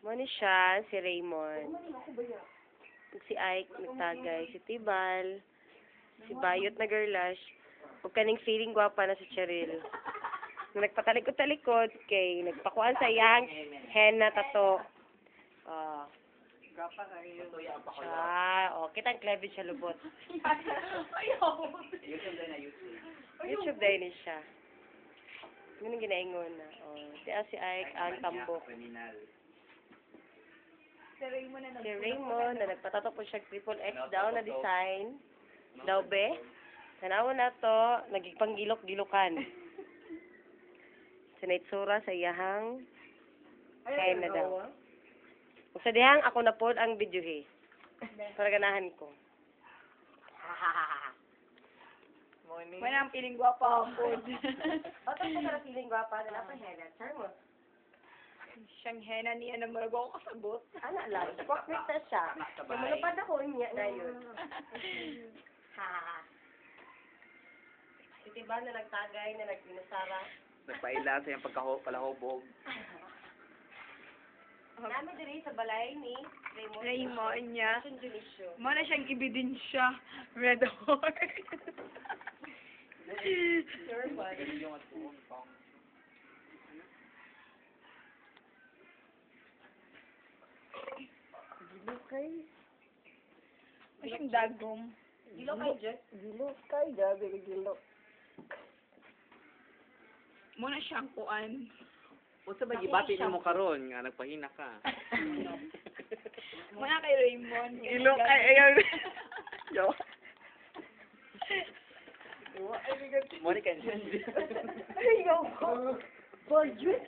Mo ni siya, si Raymond. Si Ike, nagtagay. Si Tibal. Si Bayot na girlash. Huwag kaning feeling gwapa na si Cheryl. Nung nagpatalikod-talikod, kay nagpakuan sa iyang henna tato. Ah. Siya. Oh, kitang clever siya lubot. YouTube dahil ni siya. Ganun ginaingon na. Oh, si Ike, ang tambok. Si Raymond, na nagpatato po siya triple X daw na design. Daw be. Tanawan na to, nagigpanggilok-gilokan. Sinaitsura sa iyahang kain na daw. Kung sa dihang, ako na po ang videohe. Para ganahan ko. May nang piling gwapa ang food. Oto ko para feeling gwapa na pa henna. Sir mo. Siyang henna niya na marag ako kasabot. Ano lang, corporate na siya. Malupad ako niya na yun. Si Tiba na nagtagay, na nagpinasara. Nagpaila sa yung palahobog. Namin diri sa balay ni Raymond niya. Junisyo. Mo na siyang ebidensya. Red Horse. Mo siyang dagom. Gilo kay Jess. Gilo kay gabi ka gilo. Mo na siyang kuan. Unsa ba gibati nimo karon nga nagpahina ka? Mo na kay Raymond. Gilo kay ayan. Yo. Mo ni kan. Ayaw ko. Budget.